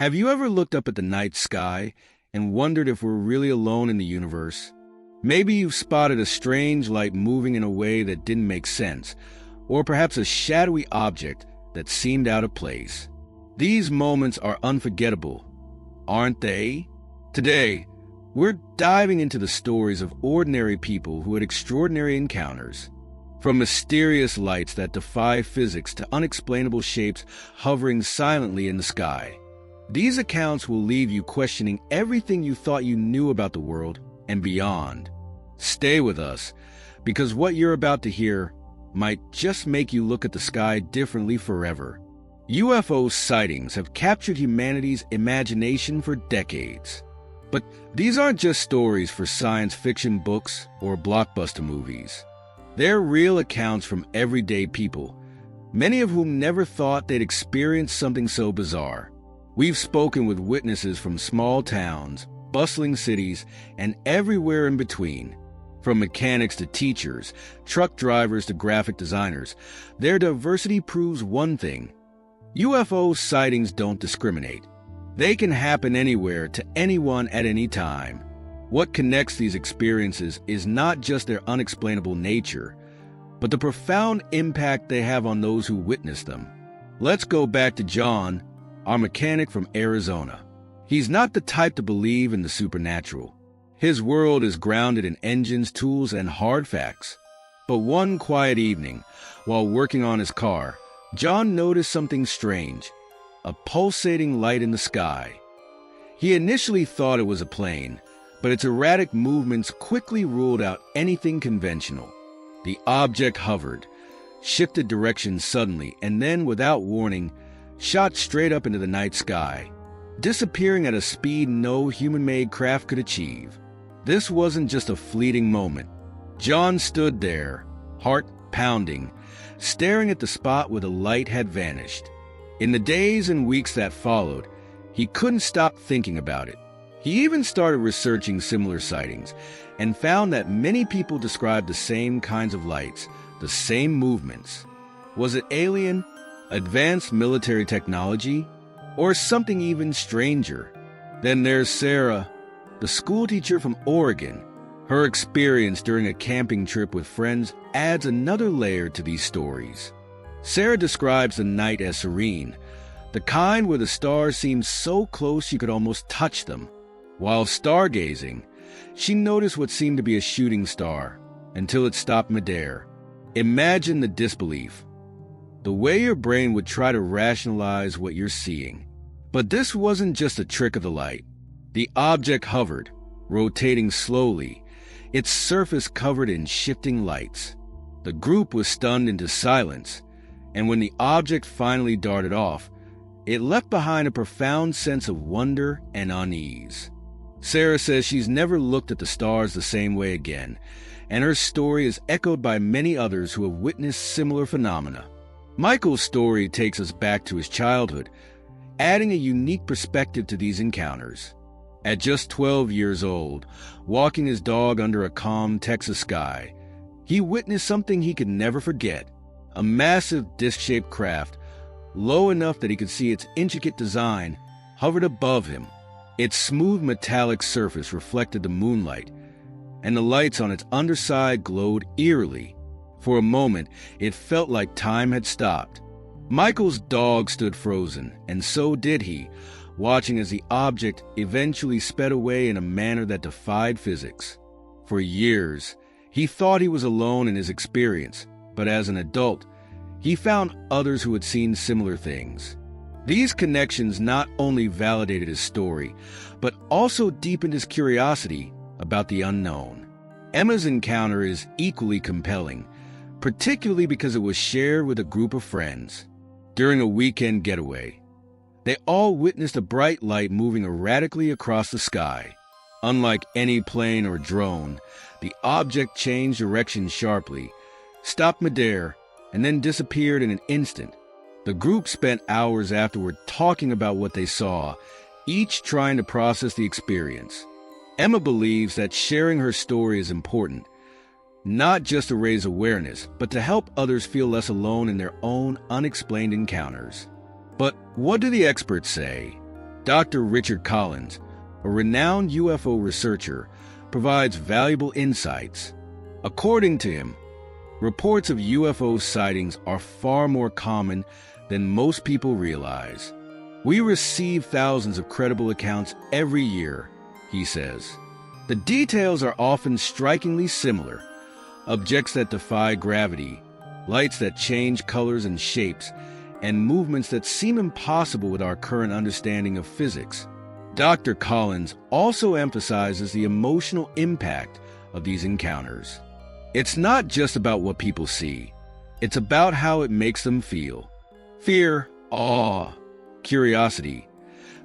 Have you ever looked up at the night sky and wondered if we're really alone in the universe? Maybe you've spotted a strange light moving in a way that didn't make sense, or perhaps a shadowy object that seemed out of place. These moments are unforgettable, aren't they? Today, we're diving into the stories of ordinary people who had extraordinary encounters. From mysterious lights that defy physics to unexplainable shapes hovering silently in the sky. These accounts will leave you questioning everything you thought you knew about the world and beyond. Stay with us, because what you're about to hear might just make you look at the sky differently forever. UFO sightings have captured humanity's imagination for decades. But these aren't just stories for science fiction books or blockbuster movies. They're real accounts from everyday people, many of whom never thought they'd experience something so bizarre. We've spoken with witnesses from small towns, bustling cities, and everywhere in between. From mechanics to teachers, truck drivers to graphic designers, their diversity proves one thing. UFO sightings don't discriminate. They can happen anywhere to anyone at any time. What connects these experiences is not just their unexplainable nature, but the profound impact they have on those who witness them. Let's go back to John, our mechanic from Arizona. He's not the type to believe in the supernatural. His world is grounded in engines, tools, and hard facts. But one quiet evening, while working on his car, John noticed something strange, a pulsating light in the sky. He initially thought it was a plane, but its erratic movements quickly ruled out anything conventional. The object hovered, shifted direction suddenly, and then, without warning, shot straight up into the night sky, disappearing at a speed no human-made craft could achieve. This wasn't just a fleeting moment. John stood there, heart pounding, staring at the spot where the light had vanished. In the days and weeks that followed, he couldn't stop thinking about it. He even started researching similar sightings and found that many people described the same kinds of lights, the same movements. Was it alien, advanced military technology, or something even stranger? Then there's Sarah, the schoolteacher from Oregon. Her experience during a camping trip with friends adds another layer to these stories. Sarah describes the night as serene, the kind where the stars seemed so close you could almost touch them. While stargazing, she noticed what seemed to be a shooting star until it stopped midair. Imagine the disbelief, the way your brain would try to rationalize what you're seeing. But this wasn't just a trick of the light. The object hovered, rotating slowly, its surface covered in shifting lights. The group was stunned into silence, and when the object finally darted off, it left behind a profound sense of wonder and unease. Sarah says she's never looked at the stars the same way again, and her story is echoed by many others who have witnessed similar phenomena. Michael's story takes us back to his childhood, adding a unique perspective to these encounters. At just 12 years old, walking his dog under a calm Texas sky, he witnessed something he could never forget. A massive disc-shaped craft, low enough that he could see its intricate design, hovered above him. Its smooth metallic surface reflected the moonlight, and the lights on its underside glowed eerily. For a moment, it felt like time had stopped. Michael's dog stood frozen, and so did he, watching as the object eventually sped away in a manner that defied physics. For years, he thought he was alone in his experience, but as an adult, he found others who had seen similar things. These connections not only validated his story, but also deepened his curiosity about the unknown. Emma's encounter is equally compelling, particularly because it was shared with a group of friends. During a weekend getaway, they all witnessed a bright light moving erratically across the sky. Unlike any plane or drone, the object changed direction sharply, stopped midair, and then disappeared in an instant. The group spent hours afterward talking about what they saw, each trying to process the experience. Emma believes that sharing her story is important, not just to raise awareness, but to help others feel less alone in their own unexplained encounters. But what do the experts say? Dr. Richard Collins, a renowned UFO researcher, provides valuable insights. According to him, reports of UFO sightings are far more common than most people realize. We receive thousands of credible accounts every year, he says. The details are often strikingly similar. Objects that defy gravity, lights that change colors and shapes, and movements that seem impossible with our current understanding of physics. Dr. Collins also emphasizes the emotional impact of these encounters. It's not just about what people see. It's about how it makes them feel. Fear, awe, curiosity.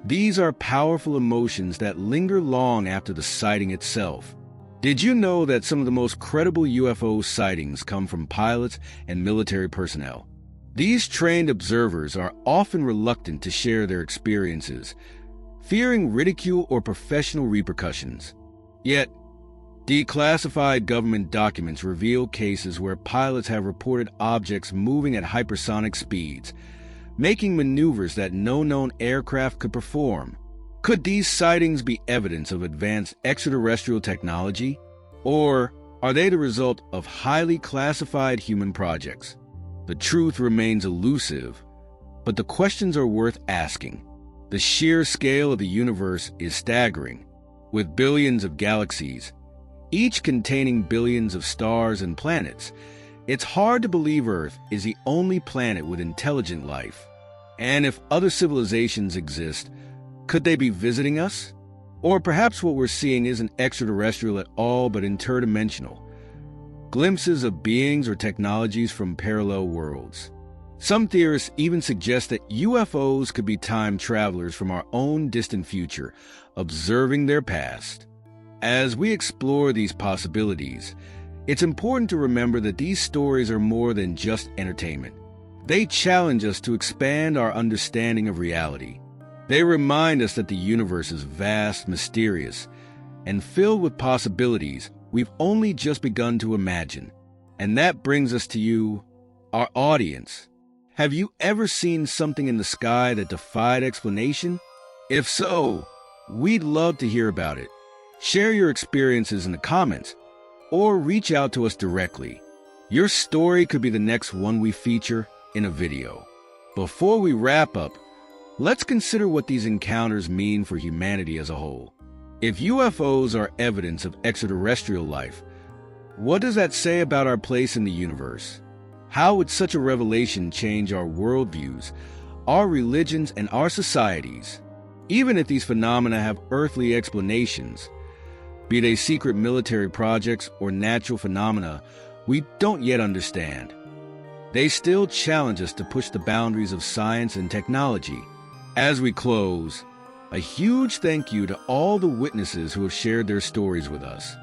These are powerful emotions that linger long after the sighting itself. Did you know that some of the most credible UFO sightings come from pilots and military personnel? These trained observers are often reluctant to share their experiences, fearing ridicule or professional repercussions. Yet, declassified government documents reveal cases where pilots have reported objects moving at hypersonic speeds, making maneuvers that no known aircraft could perform. Could these sightings be evidence of advanced extraterrestrial technology? Or are they the result of highly classified human projects? The truth remains elusive, but the questions are worth asking. The sheer scale of the universe is staggering, with billions of galaxies, each containing billions of stars and planets. It's hard to believe Earth is the only planet with intelligent life. And if other civilizations exist, could they be visiting us? Or perhaps what we're seeing isn't extraterrestrial at all but interdimensional. Glimpses of beings or technologies from parallel worlds. Some theorists even suggest that UFOs could be time travelers from our own distant future, observing their past. As we explore these possibilities, it's important to remember that these stories are more than just entertainment. They challenge us to expand our understanding of reality. They remind us that the universe is vast, mysterious, and filled with possibilities we've only just begun to imagine. And that brings us to you, our audience. Have you ever seen something in the sky that defied explanation? If so, we'd love to hear about it. Share your experiences in the comments, or reach out to us directly. Your story could be the next one we feature in a video. Before we wrap up, let's consider what these encounters mean for humanity as a whole. If UFOs are evidence of extraterrestrial life, what does that say about our place in the universe? How would such a revelation change our worldviews, our religions, and our societies? Even if these phenomena have earthly explanations, be they secret military projects or natural phenomena we don't yet understand, they still challenge us to push the boundaries of science and technology. As we close, a huge thank you to all the witnesses who have shared their stories with us.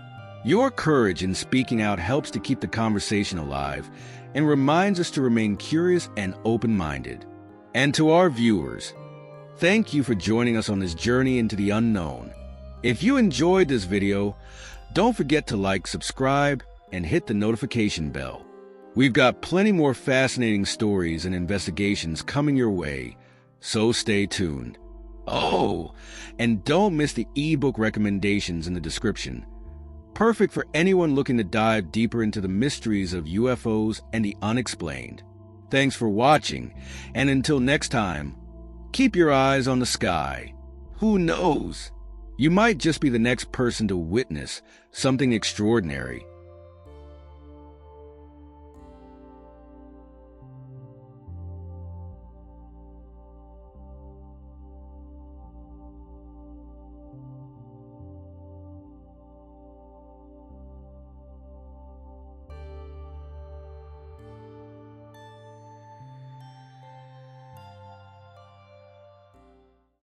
Your courage in speaking out helps to keep the conversation alive and reminds us to remain curious and open-minded. And to our viewers, thank you for joining us on this journey into the unknown. If you enjoyed this video, don't forget to like, subscribe, and hit the notification bell. We've got plenty more fascinating stories and investigations coming your way, so stay tuned. Oh, and don't miss the ebook recommendations in the description. Perfect for anyone looking to dive deeper into the mysteries of UFOs and the unexplained. Thanks for watching, and until next time, keep your eyes on the sky. Who knows? You might just be the next person to witness something extraordinary.